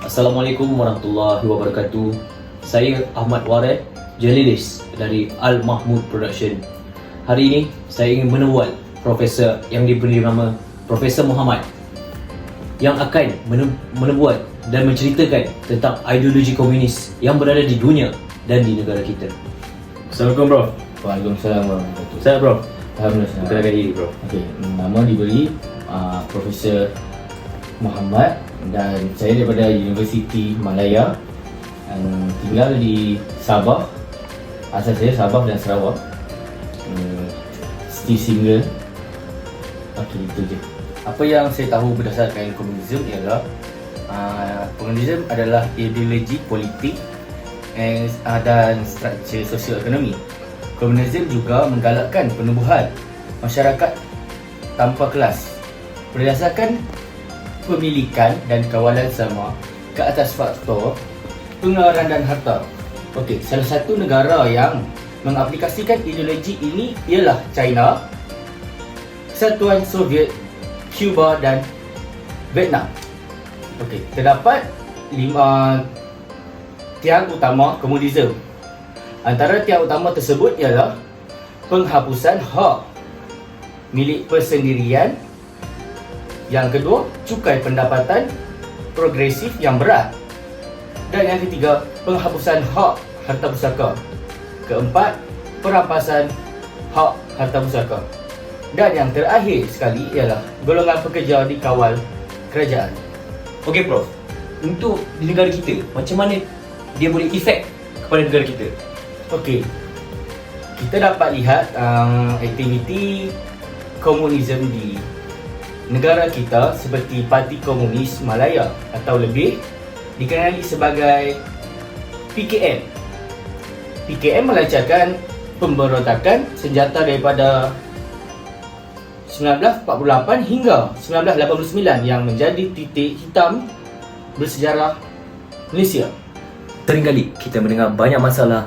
Assalamualaikum warahmatullahi wabarakatuh. Saya Ahmad Wareh, jurnalis dari Al Mahmud Production. Hari ini saya ingin menemukan Profesor yang diberi nama Profesor Muhammad yang akan menemukan dan menceritakan tentang ideologi komunis yang berada di dunia dan di negara kita. Assalamualaikum bro. Waalaikumsalam warahmatullahi wabarakatuh. Saya bro. Alhamdulillah. Perkenalkan diri bro. Okey, nama diberi Profesor Muhammad dan saya daripada Universiti Malaya dan tinggal di Sabah. Asal saya Sabah dan Sarawak. Still single. Okey, itu je. Apa yang saya tahu berdasarkan komunisme ialah komunisme adalah ideologi politik dan struktur sosioekonomi. Komunisme juga menggalakkan penubuhan masyarakat tanpa kelas berdasarkan pemilikan dan kawalan sama ke atas faktor pengeluaran dan harta. Okey, salah satu negara yang mengaplikasikan ideologi ini ialah China, Kesatuan Soviet, Cuba dan Vietnam. Okey, terdapat 5 tiang utama komunisme. Antara tiang utama tersebut ialah penghapusan hak milik persendirian. Yang kedua, cukai pendapatan progresif yang berat. Dan yang ketiga, penghapusan hak harta pusaka. Keempat, perampasan hak harta pusaka. Dan yang terakhir sekali ialah golongan pekerja dikawal kerajaan. Okey Prof, untuk di negara kita, macam mana dia boleh efek kepada negara kita? Okey, kita dapat lihat aktiviti komunisme di negara kita seperti Parti Komunis Malaya atau lebih dikenali sebagai PKM. PKM melancarkan pemberontakan senjata daripada 1948 hingga 1989 yang menjadi titik hitam bersejarah Malaysia. Seringkali kita mendengar banyak masalah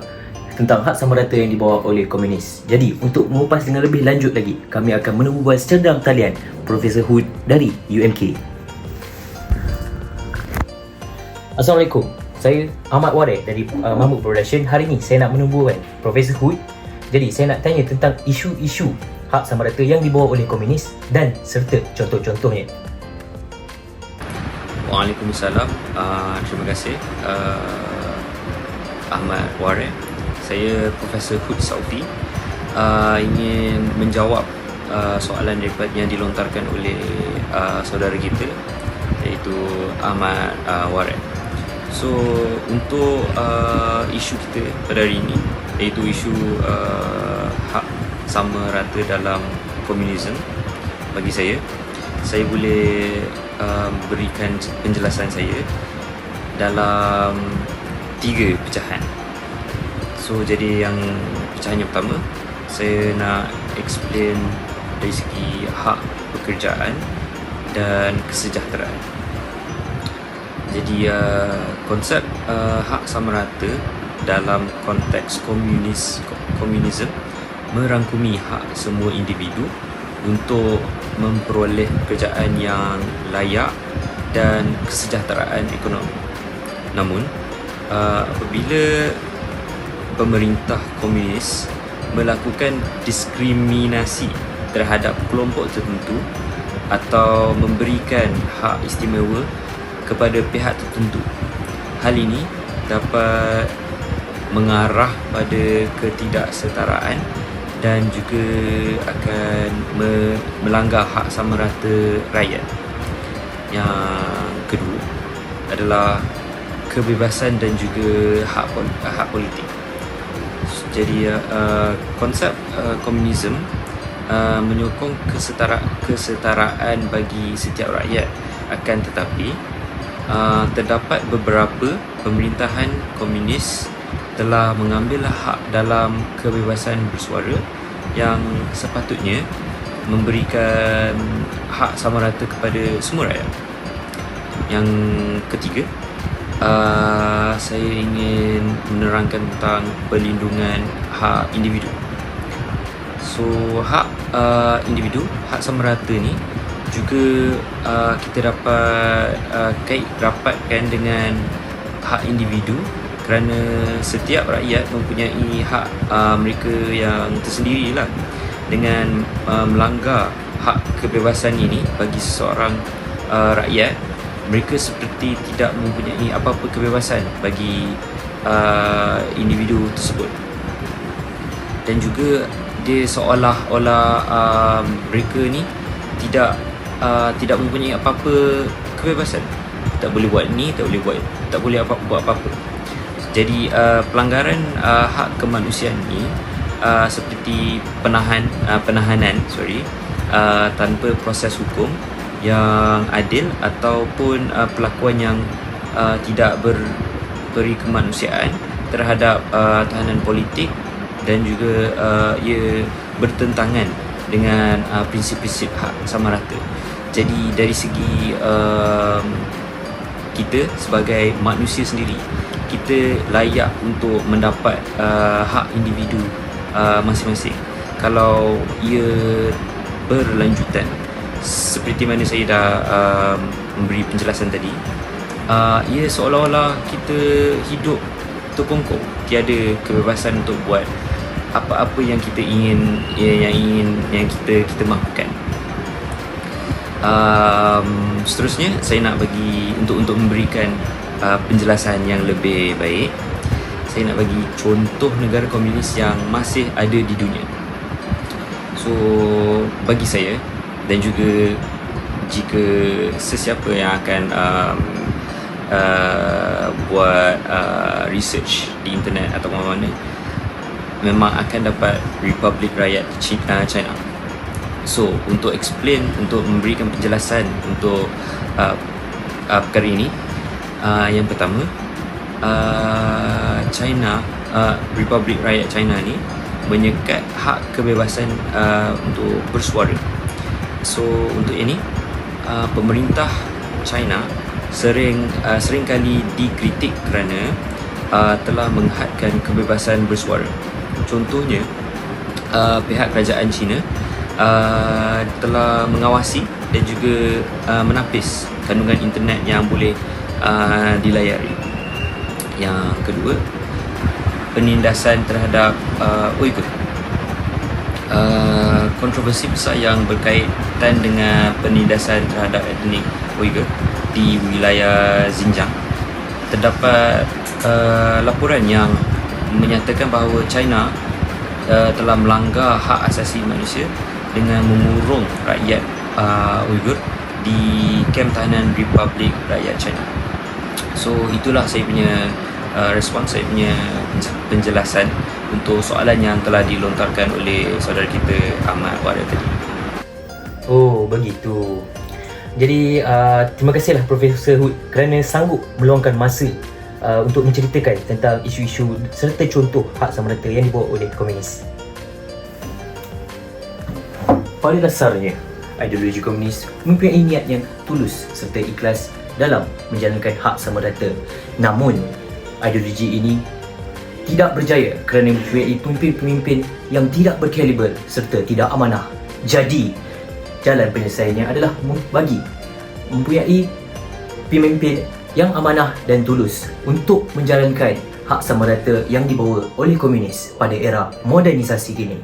tentang hak sama rata yang dibawa oleh komunis. Jadi, untuk mengupas dengan lebih lanjut lagi, kami akan menemukan secara talian Profesor Hood dari UMK. Assalamualaikum. Saya Ahmad Wareh dari Mahmud Production. Hari ini saya nak menemukan Profesor Hood. Jadi, saya nak tanya tentang isu-isu hak sama rata yang dibawa oleh komunis dan serta contoh-contohnya. Waalaikumsalam. Terima kasih Ahmad Wareh. Saya Profesor Hood Saufi, ingin menjawab soalan yang dilontarkan oleh saudara kita iaitu Ahmad Wareh. So untuk isu kita pada hari ini iaitu isu hak sama rata dalam komunisme, bagi saya boleh berikan penjelasan saya dalam 3 pecahan. So jadi yang pecahan yang pertama, saya nak explain dari segi hak pekerjaan dan kesejahteraan. Jadi konsep hak sama rata dalam konteks komunisme merangkumi hak semua individu untuk memperoleh pekerjaan yang layak dan kesejahteraan ekonomi. Namun apabila pemerintah komunis melakukan diskriminasi terhadap kelompok tertentu atau memberikan hak istimewa kepada pihak tertentu, hal ini dapat mengarah pada ketidaksetaraan dan juga akan melanggar hak sama rata rakyat. Yang kedua adalah kebebasan dan juga hak politik. Jadi konsep komunisme menyokong kesetaraan bagi setiap rakyat. Akan tetapi terdapat beberapa pemerintahan komunis telah mengambil hak dalam kebebasan bersuara yang sepatutnya memberikan hak sama rata kepada semua rakyat. Yang ketiga, saya ingin menerangkan tentang perlindungan hak individu. So hak individu, hak sama rata ni juga kita dapat kait rapatkan dengan hak individu, kerana setiap rakyat mempunyai hak mereka yang tersendiri lah. Dengan melanggar hak kebebasan ini bagi seseorang rakyat, mereka seperti tidak mempunyai apa-apa kebebasan bagi individu tersebut. Dan juga dia seolah-olah mereka ni tidak mempunyai apa-apa kebebasan. Tak boleh buat ni, tak boleh buat apa-apa. Jadi pelanggaran hak kemanusiaan ni seperti penahanan tanpa proses hukum yang adil, ataupun perlakuan yang tidak beri kemanusiaan terhadap tahanan politik, dan juga ia bertentangan dengan prinsip-prinsip hak sama rata. Jadi dari segi kita sebagai manusia sendiri, kita layak untuk mendapat hak individu masing-masing. Kalau ia berlanjutan seperti mana saya dah memberi penjelasan tadi, ia seolah-olah kita hidup terkongkong, tiada kebebasan untuk buat apa-apa yang kita ingin, yang kita mahukan. Seterusnya saya nak bagi untuk memberikan penjelasan yang lebih baik, saya nak bagi contoh negara komunis yang masih ada di dunia. So bagi saya, dan juga jika sesiapa yang akan buat research di internet atau mana-mana, memang akan dapat Republik Rakyat China. So untuk explain, untuk memberikan penjelasan untuk perkara ini, yang pertama, Republik Rakyat China ni menyekat hak kebebasan untuk bersuara. So untuk ini, pemerintah China seringkali dikritik kerana telah menghadkan kebebasan bersuara. Contohnya, pihak kerajaan China telah mengawasi dan juga menapis kandungan internet yang boleh dilayari. Yang kedua, penindasan terhadap Uyghur. Kontroversi besar yang berkaitan dengan penindasan terhadap etnik Uyghur di wilayah Xinjiang. Terdapat laporan yang menyatakan bahawa China telah melanggar hak asasi manusia dengan mengurung rakyat Uyghur di kem tahanan Republik Rakyat China. So itulah saya punya respons, saya punya penjelasan untuk soalan yang telah dilontarkan oleh saudara kita Ahmad Wareh tadi. Oh, begitu. Jadi terima kasihlah Profesor Hood kerana sanggup meluangkan masa untuk menceritakan tentang isu-isu serta contoh hak sama rata yang dibawa oleh komunis. Pada dasarnya, ideologi komunis mempunyai niat yang tulus serta ikhlas dalam menjalankan hak sama rata. Namun, ideologi ini tidak berjaya kerana mempunyai pemimpin-pemimpin yang tidak berkaliber serta tidak amanah. Jadi, jalan penyelesaiannya adalah mempunyai pemimpin yang amanah dan tulus untuk menjalankan hak sama rata yang dibawa oleh komunis pada era modernisasi kini.